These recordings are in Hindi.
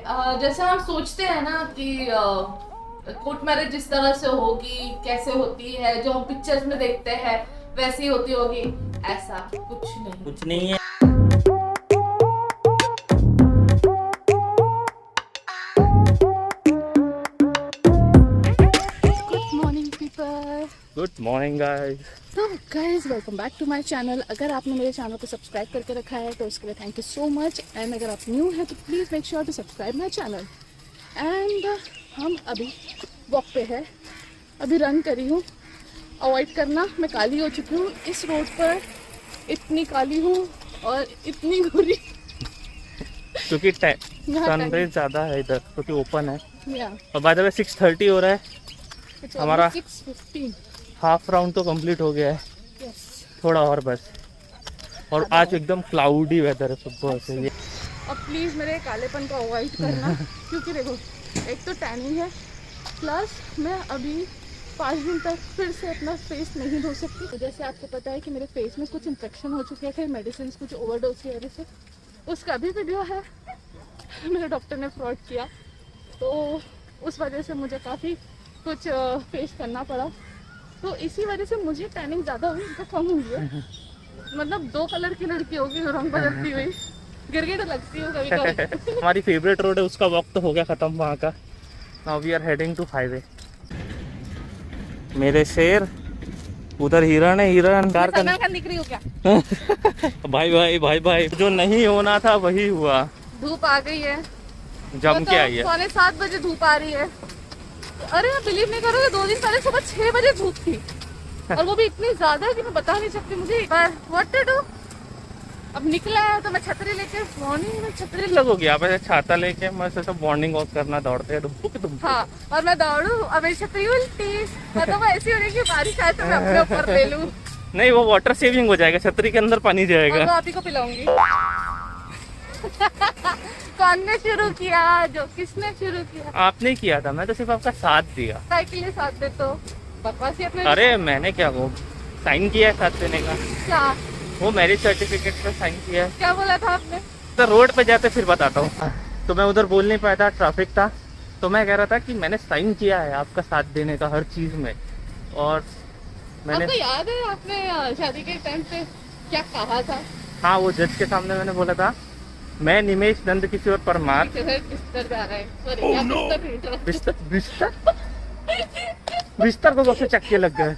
जैसे हम सोचते हैं ना कि कोर्ट मैरिज जिस तरह से होगी, कैसे होती है, जो हम पिक्चर्स में देखते हैं वैसी होती होगी, ऐसा कुछ नहीं है। Good morning guys. तो guys welcome back to my channel. अगर आपने मेरे चैनल को सब्सक्राइब करके रखा है तो उसके लिए thank you so much, and अगर आप न्यू हैं तो please make sure to subscribe my channel. And हम अभी वॉक पे है, अभी रन करी हूँ। अवॉइड करना, मैं काली हो चुकी हूँ इस रोड पर, इतनी काली हूँ और इतनी गोरी क्योंकि सनराइज ज़्यादा है इधर, क्योंकि ओपन है। या और बाय द वे 6:30 हो रहा है, हमारा 6:15 हाफ राउंड तो कंप्लीट हो गया है। यस, थोड़ा और बस। और आज एकदम क्लाउडी वेदर है सुबह से। ये और प्लीज़ मेरे कालेपन को अवॉइड करना क्योंकि देखो, एक तो टैनिंग है, प्लस मैं अभी 5 दिन तक फिर से अपना फेस नहीं धो सकती। तो जैसे आपको पता है कि मेरे फेस में कुछ इन्फेक्शन हो चुके थे मेडिसिन कुछ ओवरडोज की वजह से, उसका भी वीडियो है। मेरे डॉक्टर ने फ्रॉड किया तो उस वजह से मुझे काफ़ी कुछ फेस करना पड़ा। तो इसी वजह से मुझे टैनिंग ज़्यादा हुई, इनका कम हुई है। मतलब 2 कलर की लड़की होगी रंग बदलती हुई, गिरगिट लगती हूँ कभी कभी। हमारी फेवरेट रोड है, उसका वक्त हो गया ख़त्म वहाँ का। Now we are heading to highway. मेरे शेर, उधर हिरण है, हिरण कार का दिख रही हो क्या? भाई भाई भाई भाई, जो नहीं होना था वही हुआ। धूप आ गई है, जम के आई है। 7:15 बजे धूप आ रही है। अरे मैं बिलीव नहीं करोगे, 2 दिन पहले सुबह 6 बजे धूप थी और वो भी इतनी ज्यादा कि मैं बता नहीं सकती मुझे। व्हाट टू डू, अब निकला है तो मैं छतरी लेके, मॉर्निंग में छतरी लगोगी आप ऐसे छाता लेके, मैं सब मॉर्निंग वॉक करना दौड़ते हैं तुम। हाँ, और मैं दौड़ू और मेरी छतरी उल्टी, मतलब ऐसी हो रही कि बारिश आए तो मैं अपने ऊपर ले लूं। नहीं, वो वाटर सेविंग हो जाएगा, छतरी के अंदर पानी जाएगा। आप ही को पिलाऊंगी। कौन ने शुरू किया? जो किसने शुरू किया? आपने किया था, मैं तो सिर्फ आपका साथ दिया। साइकिल के साथ दे तो बकवासी अपने। अरे मैंने क्या वो साइन किया है साथ देने का, क्या? वो मैरिज सर्टिफिकेट पर साइन किया है। क्या बोला था आपने? तो रोड पे जाते फिर बताता हूँ। तो मैं उधर बोल नहीं पाया था, ट्रैफिक था, तो मैं कह रहा था कि मैंने साइन किया है आपका साथ देने का हर चीज में। और मैंने, आपको याद है आपने शादी के टाइम पे क्या कहा था? हाँ, वो जज के सामने मैंने बोला था, मैं निमेश नंद किशोर परमार। बिस्तर जा रहा है, सॉरी, क्या बिस्तर? बिस्तर बिस्तर को कब से चक्के लग गए?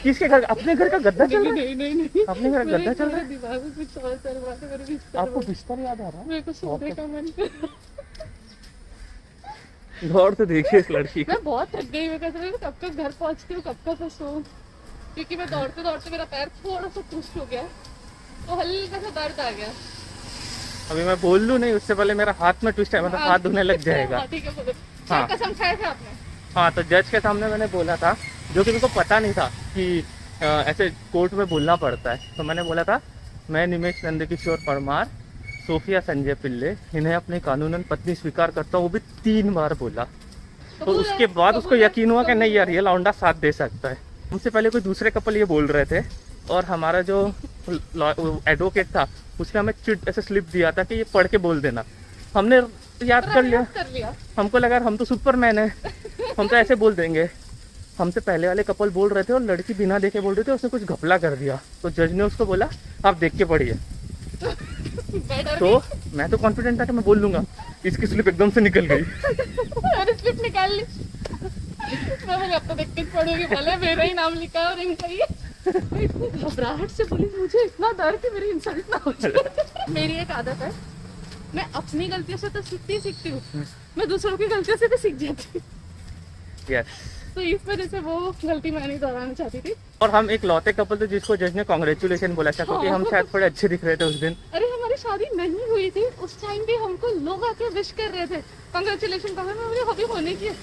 किसके घर? अपने घर का गद्दा चल रहा है? नहीं, अपने घर का गद्दा चल रहा है? दिमाग में कुछ और चल रहा है। मेरे बिस्तर, आपको बिस्तर याद आ रहा है? मेरे को सोने का मन कर रहा है। गौर से देखिए इस लड़की को। मैं बहुत थक गई, मैं कहती हूँ कब तक घर पहुँचती हूँ, कब तक सो, क्योंकि मैं दौड़ते दौड़ते मेरा पैर थोड़ा सा ट्विस्ट हो गया तो हल्का सा दर्द आ गया। अभी मैं बोल लूँ नहीं, उससे पहले मेरा हाथ में ट्विस्ट है, मतलब हाथ धोने लग जाएगा। ठीक है, बोलो। हाँ। क्या कसम खाया था आपने? हाँ, तो जज के सामने मैंने बोला था, जो कि मेरे को पता नहीं था कि ऐसे कोर्ट में बोलना पड़ता है। तो मैंने बोला था, मैं निमेश नंदकिशोर परमार, सोफिया संजय पिल्ले, इन्हें अपनी कानूनन पत्नी स्वीकार करता हूँ। वो भी 3 बार बोला। तो उसके बाद उसको यकीन हुआ कि नहीं यार, ये लौंडा साथ दे सकता है। हमसे पहले कोई दूसरे कपल ये बोल रहे थे, और हमारा जो एडवोकेट था उसने हमें चिट ऐसे स्लिप दिया था कि ये पढ़ के बोल देना। हमने याद कर लिया। हमको लगा हम तो सुपरमैन है, हम तो ऐसे बोल देंगे। हमसे पहले वाले कपल बोल रहे थे और लड़की बिना देखे बोल रही थी, उसने कुछ घपला कर दिया। तो जज ने उसको बोला, आप देख के पढ़िए। तो मैं तो कॉन्फिडेंट था कि मैं बोल लूंगा, इसकी स्लिप एकदम से निकल गई। स्लिप निकाल ली। मैं अब तो देख के पढ़ूंगी, भले मेरा ही नाम लिखा और इनका ही। इतनी घबराहट से बोली, मुझे इतना डर कि मेरी इंसल्ट ना हो जाए। मेरी एक आदत है, मैं अपनी गलतियों से तो सीखती हूँ, मैं दूसरों की गलतियों से भी सीख जाती हूँ। यस। तो इस वजह से वो गलती मैं नहीं दोहराना चाहती थी। और हम एक लौते कपल थे जिसको जज ने कांग्रेचुलेशन बोला था, क्योंकि हम शायद थोड़े अच्छे दिख रहे थे उस दिन। अरे हमारी शादी नहीं हुई थी उस टाइम भी, हमको लोग आके विश कर रहे थे, कांग्रेचुलेशन कर रहे, मुझे अभी होने की है।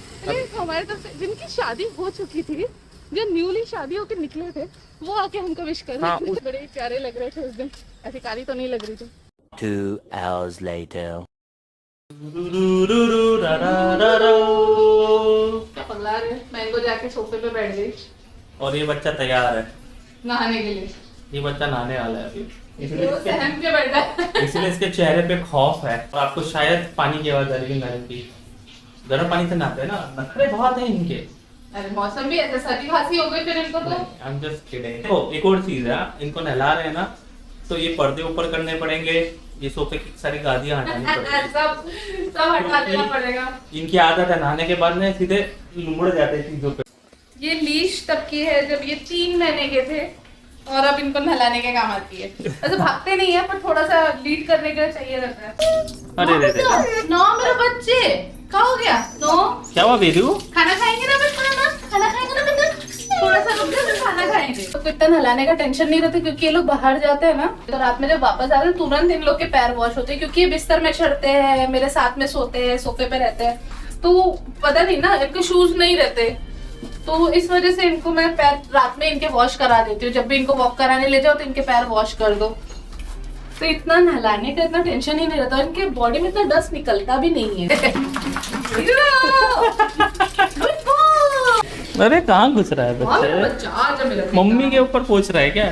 हमारे तरफ से जिनकी शादी हो चुकी थी, जो न्यूली शादी होकर निकले थे, वो आके हमको विश कर रहे थे। बड़े प्यारे लग रहे थे उस दिन, ऐसी काली तो नहीं लग रही थी। 2 hours later. क्या पगला रहे? मैंगो जाके सोफे पे बैठ गई और ये बच्चा तैयार है नहाने के लिए। ये बच्चा नहाने वाला है अभी। इसलिए वो सहम के बैठा है। इसलिए इसके चेहरे पे खौफ है। और आपको शायद पानी की आवाज आ रही है नल की। गर्म पानी से नहाते हैं ना, नखरे बहुत हैं इनके। अरे मौसम भी ऐसा, सर्दी खांसी हो गई फिर इनको तो। I am just kidding. तो एक और चीज है, इनको नहला रहे हैं ना, तो ये पर्दे ऊपर करने पड़ेंगे, ये सोफे की सारी गादियां हटानी पड़ेंगी। सब हटा देना पड़ेगा। इनकी आदत है नहाने के बाद में सीधे मुड़ जाते हैं चीजों पे। ये लीश तब की है जब ये 3 महीने के थे, और अब इनको नहलाने के काम आती है। ऐसे भागते नहीं है, पर थोड़ा सा लीड करने के लिए चाहिए रहता है। अरे रे रे, नो मेरे बच्चे, क्या हो गया? नो क्या हुआ बेरू? खाना खाएंगे ना बेटा? खाना खाएंगे ना बेटा? थोड़ा सा रुक जाओ, फिर खाना खाएंगे। तो इतना नहलाने का टेंशन नहीं रहता, क्योंकि ये लोग बाहर जाते हैं ना, तो रात में जब वापस आते हैं तुरंत इन लोग के पैर वॉश होते हैं, क्योंकि ये बिस्तर में चढ़ते हैं, मेरे साथ में सोते हैं, सोफे पे रहते हैं, तो पता नहीं ना, इनके शूज नहीं रहते, तो इस वजह से इनको मैं पैर रात में इनके वॉश करा देती हूँ। जब भी इनको वॉक कराने ले जाओ तो इनके पैर वॉश कर दो, तो इतना नहलाने का इतना टेंशन ही नहीं रहता। इनके बॉडी में इतना डस्ट निकलता भी नहीं है। अरे कहाँ घुस रहा है बच्चे? मम्मी के ऊपर पूछ रहा है क्या?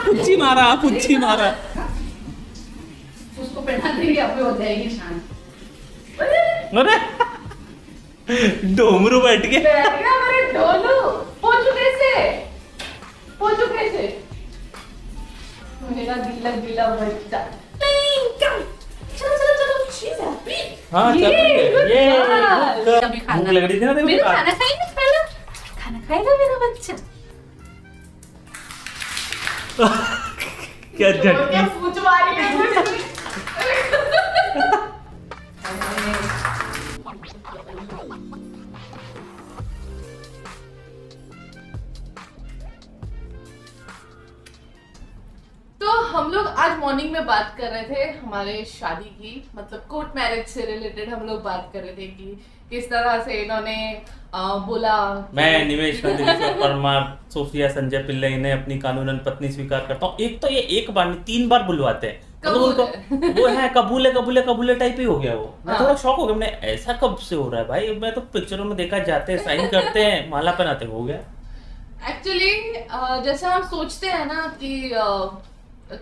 पुच्ची मारा, पुच्ची मारा। उसको बैठा देंगे, अपने हो जाएगी शांत। अरे डोमरू बैठ के बैठ गया मेरे ढोलू। पोछू कैसे? पोछू कैसे? मेरा गीला गीला बच्चा। चलो चलो चलो, she's happy। हाँ, चल ये कभी खाना भूख लग रही थी ना देखो। मेरा खाना खाएगा पहले, खाना खाएगा मेरा बच्चा। क्या झटकी। पूछ मारी है। तो हम लोग आज मॉर्निंग में बात कर रहे थे हमारे शादी की, मतलब कोर्ट मैरिज से रिलेटेड हम लोग बात कर रहे थे कि किस तरह से इन्होंने बोला। मैं निमेश परमार, सोफिया संजय पिल्ले, इन्हें अपनी कानूनन पत्नी स्वीकार करता हूँ। एक तो ये एक बार नहीं 3 बार बुलवाते हैं, मतलब उनको वो है कबूले कबूले कबूले टाइप ही हो गया वो। मैं थोड़ा शॉक हो गया, मैंने ऐसा कब से हो रहा है भाई? मैं तो पिक्चरों में देखा, जाते हैं साइन करते हैं, माला पहनाते, हो गया। एक्चुअली जैसे हम सोचते हैं ना कि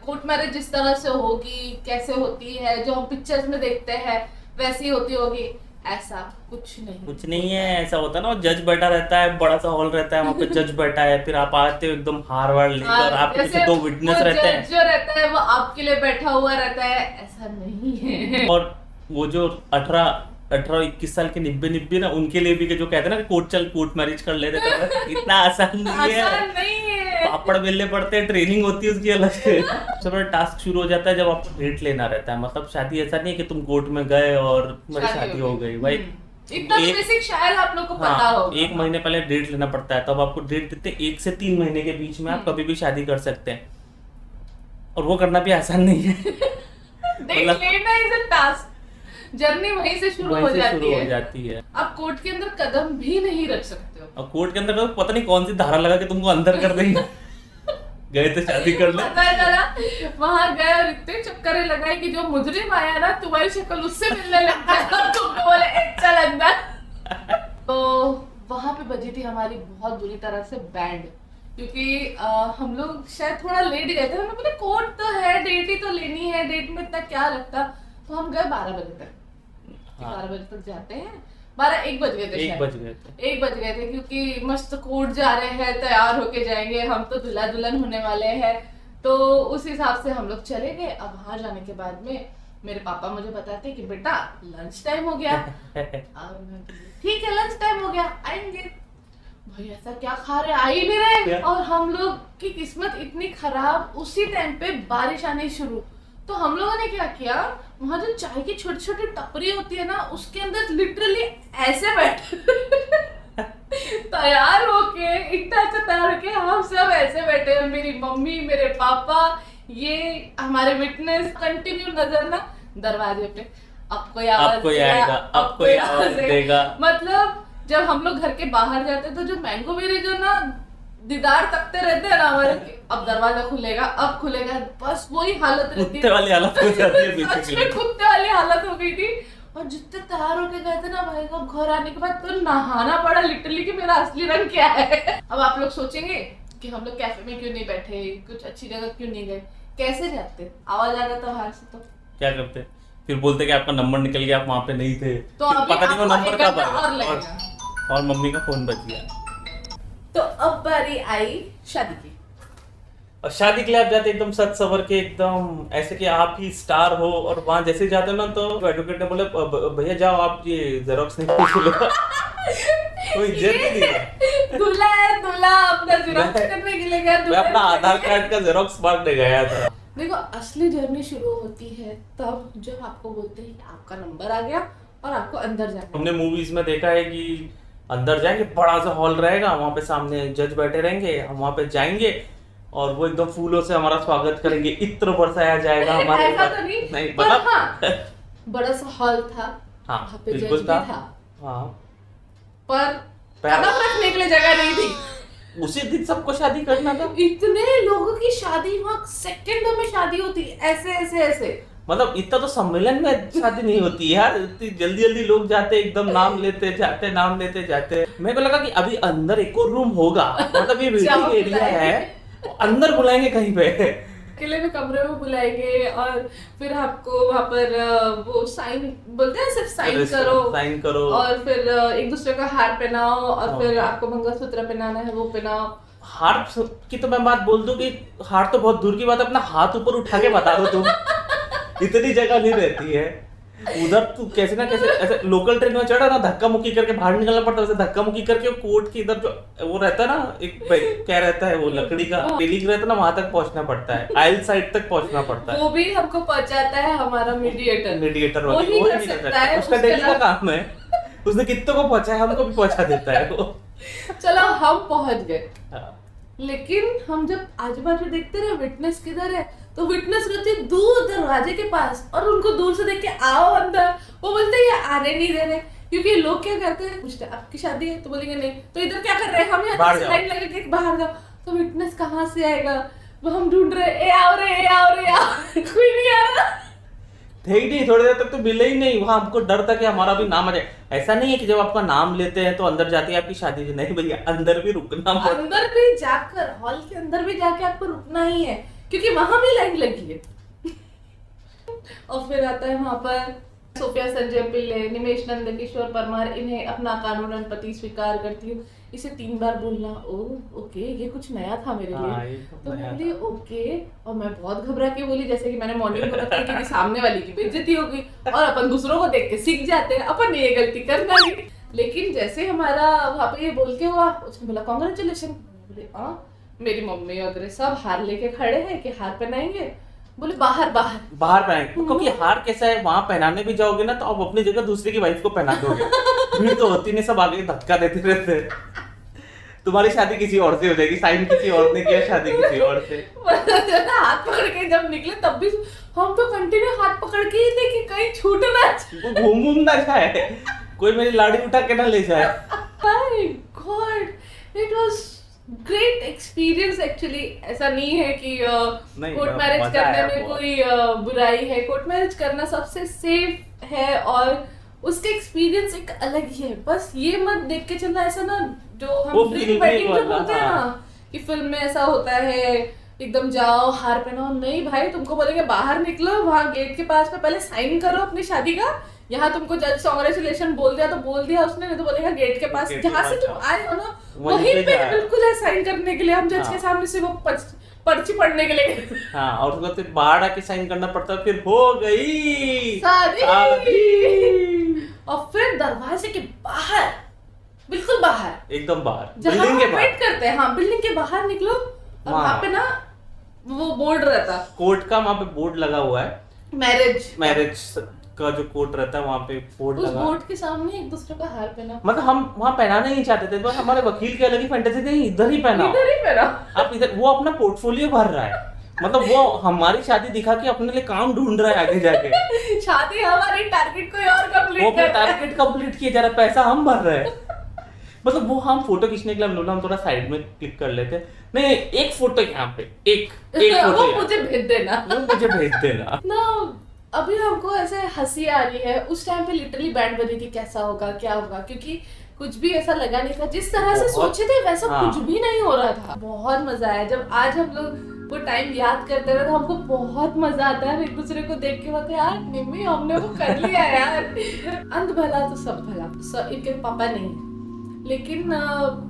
कोर्ट मैरिज जिस तरह से होगी, कैसे होती है, जो हम पिक्चर्स में देखते हैं वैसी होती होगी, ऐसा कुछ नहीं है। ऐसा होता है ना, जज बैठा रहता है, बड़ा सा हॉल रहता है, वहाँ पे जज बैठा है, फिर आप आते हो एकदम हार वार लेकर, आपके पीछे 2 विटनेस रहते हैं। जो रहता है वो आपके लिए बैठा हुआ रहता है, ऐसा नहीं है। और वो जो 18-21 साल के निब्बे ना, उनके लिए भी जो कहते हैं ना कि कोर्ट मैरिज कर लेते हैं, इतना आसान नहीं है। पापड़ बेलने पड़ते हैं, ट्रेनिंग होती है उसकी अलग से। सबसे बड़ा टास्क शुरू हो जाता है जब आपको डेट लेना रहता है। मतलब शादी ऐसा नहीं है कि तुम कोर्ट में गए और मेरी शादी हो गई भाई। इतना बेसिक शायद आप लोग को पता होगा। 1 महीने पहले डेट लेना पड़ता है, तब आपको डेट देते हैं। 1 से 3 महीने के बीच में आप कभी भी शादी कर सकते हैं, और वो करना भी आसान नहीं है। डेट लेना इज अ टास्क। जर्नी वहीं से शुरू हो जाती है। आप कोर्ट के अंदर कदम भी नहीं रख सकते हो। और कोर्ट के अंदर पता नहीं कौन सी धारा लगा के तुमको अंदर कर देंगे। गए तो शादी कर ले, पता चला वहां गए और इतने चक्करे लगाए कि जो मुजरिम आया ना, तुम्हारी शक्ल उससे मिलने लग गया, तुमको बोले चल अंदर। तो वहां पे बजी थी हमारी बहुत बुरी तरह से बैंड, क्योंकि हम लोग शायद थोड़ा लेट गए थे। हमने बोले कोर्ट तो है, डेट ही तो लेनी है, डेट में इतना क्या लगता। तो हम गए 12 बजे तक। 12 बजे तक जाते हैं, 12-1 बज गए थे। 1 बज गए थे। 1 बज गए थे, क्योंकि मस्त कोर्ट जा रहे हैं, तैयार होके जाएंगे, हम तो दूल्हा दुल्हन होने वाले हैं, तो उस हिसाब से हम लोग चले गए। अब वहां जाने के बाद में मेरे पापा मुझे बताते कि बेटा लंच टाइम हो गया। ठीक है, लंच टाइम हो गया, आएंगे। भाई ऐसा क्या खा रहे, आ ही नहीं रहे। और हम लोग की किस्मत इतनी खराब, उसी टाइम पे बारिश आनी शुरू। तो हम लोगों ने क्या किया, वहां जो चाय की छोटी छोटी टपरी होती है ना, उसके अंदर लिटरली ऐसे बैठे तैयार होके, इतना अच्छा तैयार होके हम सब ऐसे बैठे हैं। मेरी मम्मी, मेरे पापा, ये हमारे विटनेस, कंटिन्यू नजर ना दरवाजे पे, अब कोई आवाज आएगा, अब कोई आवाज देगा। मतलब जब हम लोग घर के बाहर जाते तो जो मैंगो मेरे जो ना दीदार तकते रहते हैं ना हमारे, अब दरवाजा खुलेगा, अब खुलेगा, बस वही हालत रहती है। कुत्ते वाली हालत हो जाती है बेसिकली। कुत्ते वाली हालत हो गई थी। और जितने तैयार होके गए थे ना भाई साहब, घर आने के बाद तो नहाना पड़ा लिटरली कि मेरा असली रंग क्या है। अब आप लोग सोचेंगे कि हम लोग कैफे में क्यों नहीं बैठे, कुछ अच्छी जगह क्यों नहीं गए, कैसे जाते, आवाज आ जाता बाहर से तो क्या करते, फिर बोलते कि आपका नंबर निकल गया, आप वहाँ पे नहीं थे, तो फिर अभी पता नहीं वो आपको नंबर एक कब घंटा और आया लगेगा। और मम्मी का फोन बच गया। तो अब बारी आई शादी की। और शादी के लिए आप जाते एकदम सच सवर के, एकदम ऐसे कि आप ही स्टार हो, और वहां जैसे जाते हो ना तो एडवोकेट ने बोले भैया जाओ आप ये जेरोक्स निकाल लो। कोई इज्जत नहीं दी। दूल्हा है, दूल्हा अपना जेरोक्स करने के लिए गया, मैं अपना आधार कार्ड का जेरोक्स मारने गया था। देखो असली जर्नी शुरू होती है तब जब आपको बोलते हैं कि आपका नंबर आ गया और आपको अंदर जाना है। हमने मूवीज में देखा है कि अंदर जाएंगे, बड़ा सा हॉल रहेगा, वहां पे सामने जज बैठे रहेंगे, हम वहां पे जाएंगे और वो एकदम फूलों से हमारा स्वागत करेंगे, इत्र बरसाया जाएगा हमारे ऐसा ऊपर। तो नहीं नहीं पर मतलब हाँ, बड़ा सा हॉल था, हाँ वहाँ पे जज बिल्कुल भी था। था, हाँ पर पैर- कदम रखने के लिए जगह नहीं थी। उसी दिन सबको शादी करना था। इतने लोगों की शादी, वहाँ सेकंडों में शादी होती, ऐसे ऐसे ऐसे। मतलब इतना तो सम्मेलन में शादी नहीं होती है यार, इतनी जल्दी जल्दी लोग जाते एकदम नाम लेते जाते, नाम लेते जाते। मेरे को लगा कि अभी अंदर एक और रूम होगा, मतलब ये जाओ वेटिंग एरिया बुलाएंगे। है, अंदर बुलाएंगे कहीं पे। अकेले में कमरे में बुलाएंगे और फिर आपको वहाँ पर वो साइन बोलते हैं, सिर्फ साइन करो और फिर एक दूसरे का हार पहनाओ और फिर आपको मंगलसूत्र पहनाना है वो पहनाओ। हार की तो मैं बात बोल दूं कि हार तो बहुत दूर की बात है, अपना हाथ ऊपर उठा के बता दो तुम। इतनी जगह नहीं रहती है उधर, तू कैसे ना कैसे ऐसे लोकल ट्रेन में चढ़ा ना, धक्का मुक्की करके बाहर निकलना पड़ता है, वैसे धक्का मुक्की करके कोर्ट के इधर जो वो रहता है ना, एक क्या रहता है वो लकड़ी का रेलिंग रहता है ना, वहां तक पहुंचना पड़ता है, आइल साइड तक पहुंचना पड़ता है। वो भी हमको पहुंचाता है हमारा मीडिएटर, वो ही कर सकता है, उसका उसके डेली का अलावा- काम है, उसने कितनों को पहुंचाया, हमको भी पहुंचा देता है वो। चलो हम पहुंच गए, हाँ। लेकिन हम जब आजू बाजू देखते रहे विटनेस किधर है, तो विटनेस रहती है दूर दरवाजे के पास और उनको दूर से देख के आओ अंदर, वो बोलते हैं ये आने नहीं दे रहे, क्योंकि लोग क्या करते हैं, पूछते हैं आपकी शादी है, तो बोलेंगे नहीं, तो इधर क्या कर रहे हैं हम, बाहर यहाँ जाओ। लाइन लगा के बाहर जाओ, तो विटनेस कहाँ से आएगा, वो हम ढूंढ रहे, ए आओ रे, ए आओ रे, कोई नहीं आ रहा। थे ही नहीं, थोड़ी देर तक तो मिले ही नहीं, वहां हमको डर था कि हमारा भी नाम आ जाए। ऐसा नहीं है कि जब आपका नाम लेते हैं तो अंदर जाते हैं आपकी शादी, नहीं भैया, अंदर भी रुकना पड़ता। अंदर भी जाकर, हॉल के अंदर भी जाके आपको रुकना ही है, क्योंकि वहां भी लाइन लगी है। और फिर आता है वहां पर सोफिया संजय पिल्ले, निमेश नंदकिशोर परमार, इन्हें अपना कानूनन पति स्वीकार करती हूँ। इसे 3 बार बोलना, ओके ये कुछ नया था मेरे हाँ, लिए, ये तो तो नया मैं बोली ओके, और मैं बहुत घबरा के बोली, जैसे कि मैंने मॉर्निंग को रखा क्योंकि सामने वाली की बेइज्जती होगी और अपन दूसरों को देख के सीख जाते हैं, अपन ये गलती करना नहीं। लेकिन जैसे हमारा वहाँ पे ये बोल के हुआ, उसने बोला कॉन्ग्रेचुलेशन, बोले हाँ, मेरी मम्मी वगैरह सब हार लेके खड़े हैं कि हार पहनाएंगे, बोले बाहर बाहर बाहर पहनाएंगे, क्योंकि हार कैसा है, वहां पहनाने भी जाओगे ना तो आप अपनी जगह दूसरे की वाइफ को पहना दोगे, भीड़ तो होती नहीं, सब आगे धक्का देते रहते हैं। तुम्हारी शादी किसी और से हो जाएगी, साइन किसी और ने किया, शादी किसी और से। हाथ पकड़ के जब निकले तब भी हम तो कंटिन्यू हाथ पकड़ के ही थे कि कहीं छूट ना जाए। वो घूम ना जाए, कोई मेरी लाड़ी उठा के ना ले जाए। My God, it was great experience actually। ऐसा नहीं है कि नहीं, कोर्ट मैरिज मजा करने आया में बहुत। कोई बुराई है, कोर्ट मैरिज करना सबसे सेफ है और उसके एक्सपीरियंस एक अलग ही है। बस ये मत देख के चलना ऐसा ना, जो वो हम ड्रीम feeling वेडिंग नहीं जो बोलते हैं वाला, ना कि फिल्म में ऐसा होता है, एकदम जाओ हार पहनाओ, नहीं भाई, तुमको बोलेंगे बाहर निकलो, वहाँ गेट के पास में पहले साइन करो अपनी शादी का। यहाँ तुमको जज कांग्रेचुलेशन बोल दिया तो बोल दिया उसने, नहीं तो बोलेगा गेट के पास, गेट के जहाँ से पास तुम जाओ। आए हो ना वहीं वहीं पे पे जाओ। बिल्कुल है साइन करने के लिए। हम जज हाँ। के सामने से वो पर्ची पढ़ने के लिए गए। हाँ, और उसके बाद फिर बाहर आके साइन करना पड़ता है, फिर हो गई शादी। और फिर दरवाजे के बाहर, बिल्कुल बाहर, एकदम बाहर, जहाँ बिल्डिंग के वेट बाहर, करते हैं, हाँ बिल्डिंग के बाहर निकलो और वहाँ। वहाँ पे ना वो बोर्ड रहता, कोर्ट का वहाँ पे बोर्ड लगा हुआ है, मैरिज का जो कोर्ट रहता है वहाँ पे बोर्ड उस लगा। बोर्ड के सामने एक दूसरे का हार पहना, मतलब हम वहाँ पहनाना नहीं चाहते थे, बस हमारे वकील की अलग ही फैंटेसी थी, इधर ही पहना। इधर ही पहना। आप इधर, वो अपना पोर्टफोलियो भर रहा है, मतलब वो हमारी शादी दिखा के अपने लिए काम ढूंढ रहा है आगे जाके। शादी हमारी, टारगेट कोई और वो कंप्लीट अपना कर रहा है। टारगेट कंप्लीट किया जा रहा है, पैसा हम भर रहे हैं। मतलब वो हम फोटो खींचने के लिए हम लोग, हम थोड़ा साइड में क्लिक कर लेते हैं, नहीं एक फोटो यहाँ पे, एक फोटो वो यहाँ मुझे भेज देना पे, वो मुझे भेज देना। ना। अभी हमको ऐसे हंसी आ रही है, उस टाइम पे लिटरली बैंड बजी थी कैसा होगा क्या होगा, क्योंकि कुछ भी ऐसा लगा नहीं था, जिस तरह से बहुत- सोचे थे वैसा हाँ। कुछ भी नहीं हो रहा था। बहुत मजा आया जब आज हम लोग वो टाइम याद करते हैं तो हमको बहुत मजा आता है एक दूसरे को देख के, बोलते यार निम्मी हमने वो कर लिया यार। अंत भला तो सब भला, इनके पापा नहीं है, लेकिन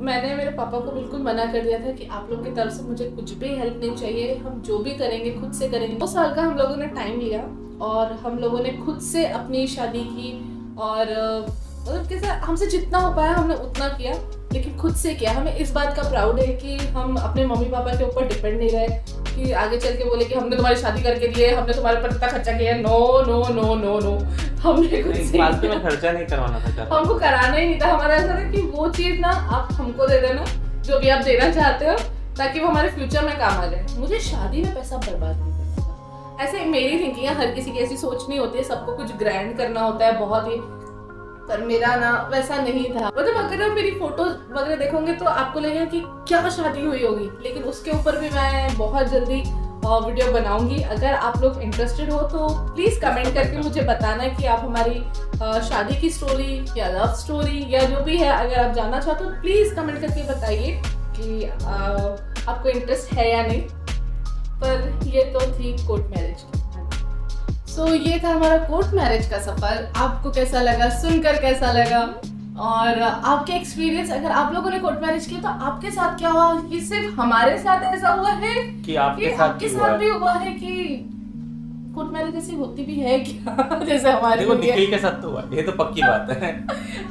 मैंने मेरे पापा को बिल्कुल मना कर दिया था कि आप लोग की तरफ से मुझे कुछ भी हेल्प नहीं चाहिए, हम जो भी करेंगे खुद से करेंगे। 2 साल का हम लोगों ने टाइम लिया और हम लोगों ने खुद से अपनी शादी की और मतलब कैसा हमसे जितना हो पाया हमने उतना किया, लेकिन खुद से किया। हमें इस बात का प्राउड है कि हम अपने मम्मी पापा के ऊपर डिपेंड नहीं रहे कि आगे चल के बोले कि हमने तुम्हारी शादी करके दी है, हमने तुम्हारे ऊपर इतना खर्चा किया। No no no no no, हमने खुद से फालतू में खर्चा नहीं करवाना था चाचा। हमको कराना ही नहीं था। हमारा ऐसा था कि वो चीज ना आप हमको दे देना जो भी आप देना चाहते हो, ताकि वो हमारे फ्यूचर में काम आ जाए। मुझे शादी में पैसा बर्बाद नहीं करना था। ऐसे मेरी थिंकिंग है, हर किसी की ऐसी सोच नहीं होती है, सबको कुछ ग्रैंड करना होता है बहुत ही, पर मेरा ना वैसा नहीं था। मतलब अगर आप मेरी फोटोज वगैरह देखोगे तो आपको लगेगा कि क्या शादी हुई होगी, लेकिन उसके ऊपर भी मैं बहुत जल्दी वीडियो बनाऊंगी। अगर आप लोग इंटरेस्टेड हो तो प्लीज कमेंट करके मुझे बताना कि आप हमारी शादी की स्टोरी या लव स्टोरी या जो भी है अगर आप जानना चाहते हो, प्लीज कमेंट करके बताइए कि आपको इंटरेस्ट है या नहीं। पर ये तो थी कोर्ट मैरिज की। सो ये था हमारा कोर्ट मैरिज का सफर। आपको कैसा लगा, सुनकर कैसा लगा, और आपके एक्सपीरियंस, अगर आप लोगों ने कोर्ट मैरिज किया तो आपके साथ क्या हुआ? कि सिर्फ हमारे साथ ऐसा हुआ है कि आपके साथ भी हुआ है? भी हुआ है कि कोर्ट मैरिज ऐसी होती भी है क्या? जैसे हमारे देखो हुई है। निखिल के साथ तो हुआ, ये तो पक्की बात है।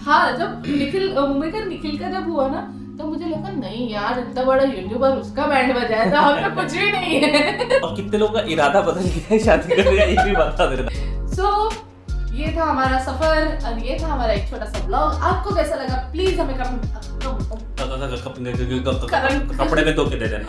हाँ, जब निखिल का जब हुआ ना तो मुझे लगा नहीं यार, इतना बड़ा यूट्यूबर उसका बैंड बजाया था, हम तो कुछ भी नहीं है। और कितने लोगों का इरादा बदल गया है शादी करने का, ये भी बता देना। सो ये था हमारा सफर और ये था हमारा एक छोटा सा ब्लॉग। आपको कैसा लगा प्लीज हमें कपड़े में धो के दे देना।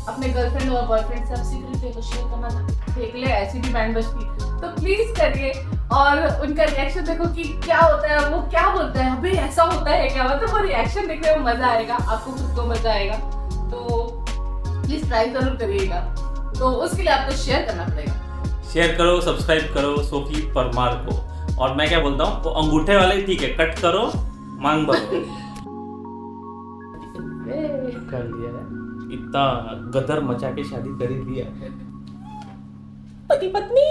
अपने गर्लफ्रेंड और बॉयफ्रेंड से आप सीक्रेटली को शेयर करना था, देख ले ऐसी भी बैंड बजती तो प्लीज करिए, और उनका रिएक्शन देखो कि क्या होता है, वो क्या बोलता है, अबे ऐसा होता है क्या, मतलब वो रिएक्शन देखने में मजा आएगा, आपको खुद को मजा आएगा। तो प्लीज ट्राई जरूर करिएगा। तो उसके लिए आपको शेयर करना पड़ेगा। शेयर करो, सब्सक्राइब करो सोफी परमार को। और मैं क्या बोलता हूँ, वो अंगूठे वाले ठीक है, कट करो, मांग भरो। कर लिया है, इतना गदर मचा के शादी कर ही दिया। पति पत्नी।